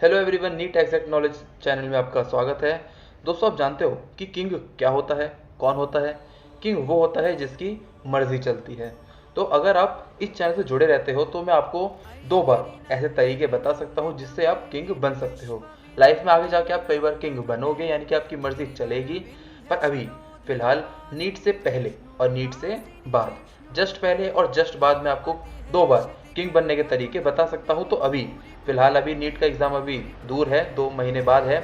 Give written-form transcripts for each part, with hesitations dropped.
Hello everyone, NEET exact knowledge channel में आपका स्वागत है। दोस्तों, आप जानते हो कि किंग क्या होता है, कौन होता है? किंग वो होता है जिसकी मर्जी चलती है। तो अगर आप इस चैनल से जुड़े रहते हो तो मैं आपको 2 बार ऐसे तरीके बता सकता हूँ जिससे आप किंग बन सकते हो। लाइफ में आगे जाके आप कई बार किंग बनोगे, यानी कि आपकी मर्जी चलेगी। पर अभी फिलहाल नीट से पहले और नीट से बाद, जस्ट पहले और जस्ट बाद में आपको 2 बार किंग बनने के तरीके बता सकता हूँ। तो अभी फिलहाल अभी नीट का एग्ज़ाम अभी दूर है, 2 महीने बाद है।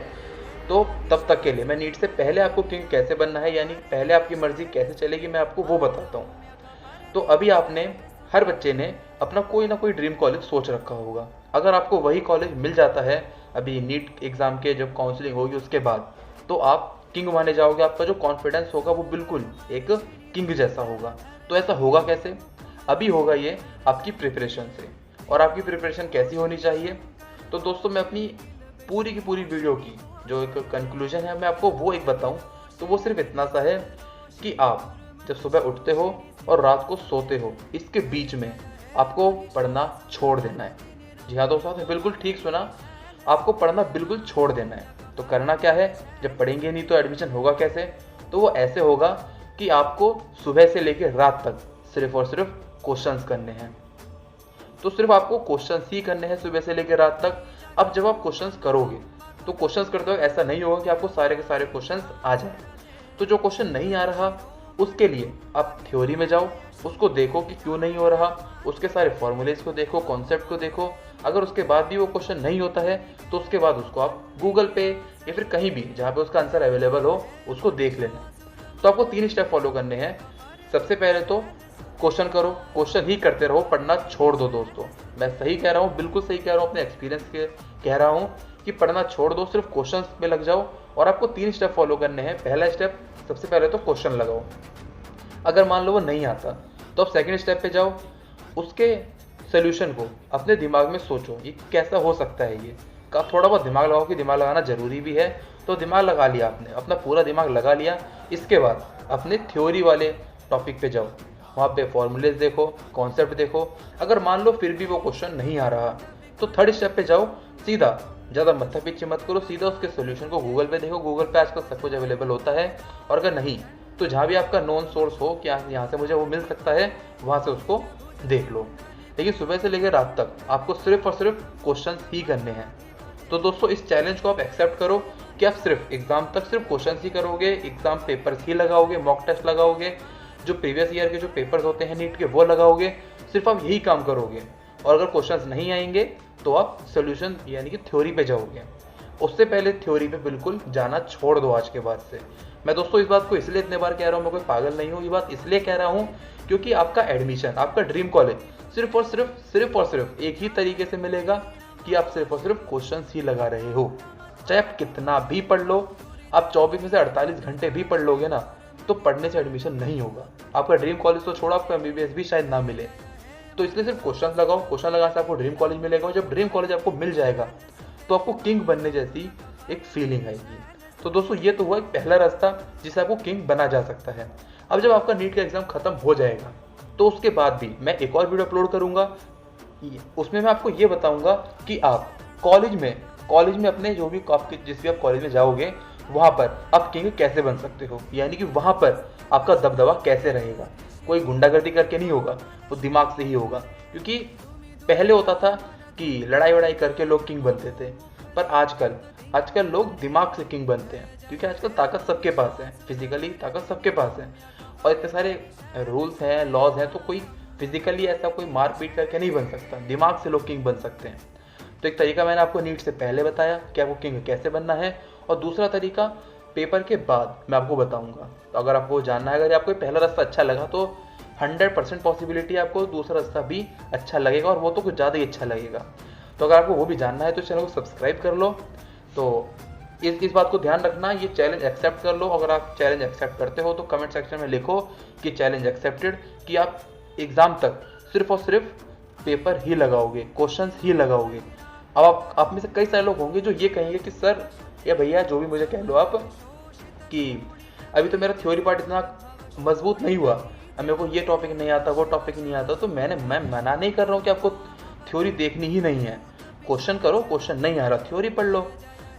तो तब तक के लिए मैं नीट से पहले आपको किंग कैसे बनना है, यानी पहले आपकी मर्जी कैसे चलेगी, मैं आपको वो बताता हूँ। तो अभी आपने, हर बच्चे ने अपना कोई ना कोई ड्रीम कॉलेज सोच रखा होगा। अगर आपको वही कॉलेज मिल जाता है अभी नीट एग्ज़ाम के जब काउंसलिंग होगी उसके बाद, तो आप किंग माने जाओगे। आपका जो कॉन्फिडेंस होगा वो बिल्कुल एक किंग जैसा होगा। तो ऐसा होगा कैसे? अभी होगा ये आपकी प्रिपरेशन से। और आपकी प्रिपरेशन कैसी होनी चाहिए? तो दोस्तों, मैं अपनी पूरी की पूरी वीडियो की जो एक कंक्लूजन है मैं आपको वो एक बताऊं तो वो सिर्फ इतना सा है कि आप जब सुबह उठते हो और रात को सोते हो, इसके बीच में आपको पढ़ना छोड़ देना है। जी हाँ दोस्तों, आपने बिल्कुल ठीक सुना, आपको पढ़ना बिल्कुल छोड़ देना है। तो करना क्या है? जब पढ़ेंगे नहीं तो एडमिशन होगा कैसे? तो वो ऐसे होगा कि आपको सुबह से लेकर रात तक सिर्फ और सिर्फ क्वेश्चंस करने हैं। तो सिर्फ आपको क्वेश्चंस ही करने हैं सुबह से लेकर रात तक। अब जब आप क्वेश्चंस करोगे तो क्वेश्चंस करते वक्त ऐसा नहीं होगा कि आपको सारे के सारे क्वेश्चंस आ जाए। तो जो क्वेश्चन नहीं आ रहा उसके लिए आप थ्योरी में जाओ, उसको देखो कि क्यों नहीं हो रहा, उसके सारे फॉर्मूलेज को देखो, कॉन्सेप्ट को देखो। अगर उसके बाद भी वो क्वेश्चन नहीं होता है तो उसके बाद उसको आप गूगल पे या फिर कहीं भी जहाँ पे उसका आंसर अवेलेबल हो उसको देख लेना। तो आपको 3 स्टेप फॉलो करने हैं। सबसे पहले तो क्वेश्चन करो, क्वेश्चन ही करते रहो, पढ़ना छोड़ दो। दोस्तों, मैं सही कह रहा हूँ, बिल्कुल सही कह रहा हूँ, अपने एक्सपीरियंस के कह रहा हूँ कि पढ़ना छोड़ दो, सिर्फ क्वेश्चन पे लग जाओ। और आपको 3 स्टेप फॉलो करने हैं। पहला स्टेप, सबसे पहले तो क्वेश्चन लगाओ। अगर मान लो वो नहीं आता तो आप सेकंड स्टेप पे जाओ, उसके सोल्यूशन को अपने दिमाग में सोचो, ये कैसा हो सकता है। ये का थोड़ा बहुत दिमाग लगाओ, कि दिमाग लगाना ज़रूरी भी है। तो दिमाग लगा लिया आपने, अपना पूरा दिमाग लगा लिया। इसके बाद अपने थ्योरी वाले टॉपिक पे जाओ, वहाँ पे फॉर्मूलेज देखो, कॉन्सेप्ट देखो। अगर मान लो फिर भी वो क्वेश्चन नहीं आ रहा तो थर्ड स्टेप पे जाओ, सीधा, ज़्यादा मत्था पीछे मत करो, सीधा उसके सोल्यूशन को गूगल पे देखो। गूगल पे आजकल सब कुछ अवेलेबल होता है। और अगर नहीं तो जहाँ भी आपका नॉन सोर्स हो कि यहाँ से मुझे वो मिल सकता है, वहाँ से उसको देख लो। लेकिन सुबह से लेकर रात तक आपको सिर्फ और सिर्फ क्वेश्चंस ही करने हैं। तो दोस्तों, इस चैलेंज को आप एक्सेप्ट करो कि आप सिर्फ एग्जाम तक सिर्फ क्वेश्चंस ही करोगे, एग्जाम पेपर्स ही लगाओगे, मॉक टेस्ट लगाओगे, जो प्रीवियस ईयर के जो पेपर्स होते हैं नीट के वो लगाओगे। सिर्फ आप यही काम करोगे। और अगर क्वेश्चंस नहीं आएंगे तो आप सोल्यूशन यानी कि थ्योरी पे जाओगे। उससे पहले थ्योरी पे बिल्कुल जाना छोड़ दो आज के बाद से। मैं दोस्तों इस बात को इसलिए इतने बार कह रहा हूँ, मैं कोई पागल नहीं हूँ। ये बात इसलिए कह रहा हूँ क्योंकि आपका एडमिशन, आपका ड्रीम कॉलेज सिर्फ एक ही तरीके से मिलेगा कि आप सिर्फ और सिर्फ क्वेश्चंस ही लगा रहे हो। चाहे आप कितना भी पढ़ लो, आप 24 में से 48 घंटे भी पढ़ लोगे ना, तो पढ़ने से एडमिशन नहीं होगा। आपका ड्रीम कॉलेज तो छोड़ो, आपको एमबीबीएस भी शायद ना मिले। तो इसलिए सिर्फ क्वेश्चन लगाओ, क्वेश्चन लगाने से आपको ड्रीम कॉलेज मिलेगा। और जब ड्रीम कॉलेज आपको मिल जाएगा तो आपको किंग बनने जैसी एक फीलिंग आएगी। तो दोस्तों, ये तो हुआ एक पहला रास्ता जिससे आपको किंग बना जा सकता है। अब जब आपका नीट का एग्जाम खत्म हो जाएगा तो उसके बाद भी मैं एक और वीडियो अपलोड करूंगा। उसमें मैं आपको ये बताऊंगा कि आप कॉलेज में अपने जो भी आपके जिस भी आप कॉलेज में जाओगे वहाँ पर आप किंग कैसे बन सकते हो, यानी कि वहाँ पर आपका दबदबा कैसे रहेगा। कोई गुंडागर्दी करके नहीं होगा, वो दिमाग से ही होगा। क्योंकि पहले होता था कि लड़ाई वड़ाई करके लोग किंग बनते थे, पर आजकल लोग दिमाग से किंग बनते हैं। क्योंकि आजकल ताकत सबके पास है, फिजिकली ताकत सबके पास है, और इतने सारे रूल्स हैं, लॉज हैं, तो कोई फिजिकली ऐसा कोई मारपीट करके नहीं बन सकता। दिमाग से लोग किंग बन सकते हैं। तो एक तरीका मैंने आपको नीट से पहले बताया कि आपको किंग कैसे बनना है, और दूसरा तरीका पेपर के बाद मैं आपको बताऊंगा। तो अगर आपको जानना है, अगर आपको पहला रास्ता अच्छा लगा तो 100% पॉसिबिलिटी आपको दूसरा रास्ता भी अच्छा लगेगा, और वो तो कुछ ज़्यादा ही अच्छा लगेगा। तो अगर आपको वो भी जानना है तो चैनल को सब्सक्राइब कर लो। तो इस बात को ध्यान रखना, ये चैलेंज एक्सेप्ट कर लो। अगर आप चैलेंज एक्सेप्ट करते हो तो कमेंट सेक्शन में लिखो कि चैलेंज एक्सेप्टेड, कि आप एग्ज़ाम तक सिर्फ और सिर्फ पेपर ही लगाओगे, क्वेश्चंस ही लगाओगे। अब आप में से कई सारे लोग होंगे जो ये कहेंगे कि सर या भैया जो भी मुझे कह लो आप, कि अभी तो मेरा थ्योरी पार्ट इतना मजबूत नहीं हुआ, अब मेरे को ये टॉपिक नहीं आता, वो टॉपिक नहीं आता। तो मैं मना नहीं कर रहा हूँ कि आपको थ्योरी देखनी ही नहीं है, क्वेश्चन करो, क्वेश्चन नहीं आ रहा थ्योरी पढ़ लो।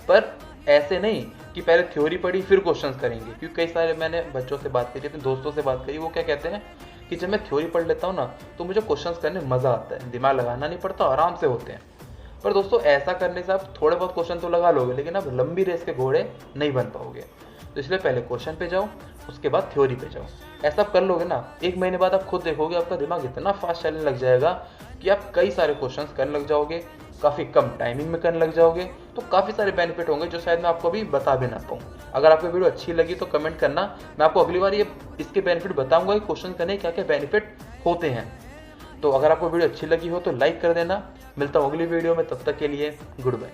पर ऐसे नहीं कि पहले थ्योरी पढ़ी फिर क्वेश्चंस करेंगे, क्योंकि कई सारे मैंने बच्चों से बात करी, अपने दोस्तों से बात करी, वो क्या कहते हैं कि जब मैं थ्योरी पढ़ लेता हूँ ना तो मुझे क्वेश्चंस करने में मज़ा आता है, दिमाग लगाना नहीं पड़ता, आराम से होते हैं। पर दोस्तों ऐसा करने से आप थोड़े बहुत क्वेश्चन तो लगा लोगे, लेकिन आप लंबी रेस के घोड़े नहीं बन पाओगे। तो इसलिए पहले क्वेश्चन पे जाओ, उसके बाद थ्योरी पे जाओ। ऐसा आप कर लोगे ना, 1 महीने बाद आप खुद देखोगे आपका दिमाग इतना फास्ट चलने लग जाएगा कि आप कई सारे क्वेश्चंस करने लग जाओगे, काफ़ी कम टाइमिंग में करने लग जाओगे। तो काफ़ी सारे बेनिफिट होंगे जो शायद मैं आपको अभी बता भी ना पाऊँ। अगर आपको वीडियो अच्छी लगी तो कमेंट करना, मैं आपको अगली बार ये इसके बेनिफिट बताऊंगा कि क्वेश्चन करने के क्या क्या बेनिफिट होते हैं। तो अगर आपको वीडियो अच्छी लगी हो तो लाइक कर देना। मिलता हूँ अगली वीडियो में, तब तक के लिए गुड बाय।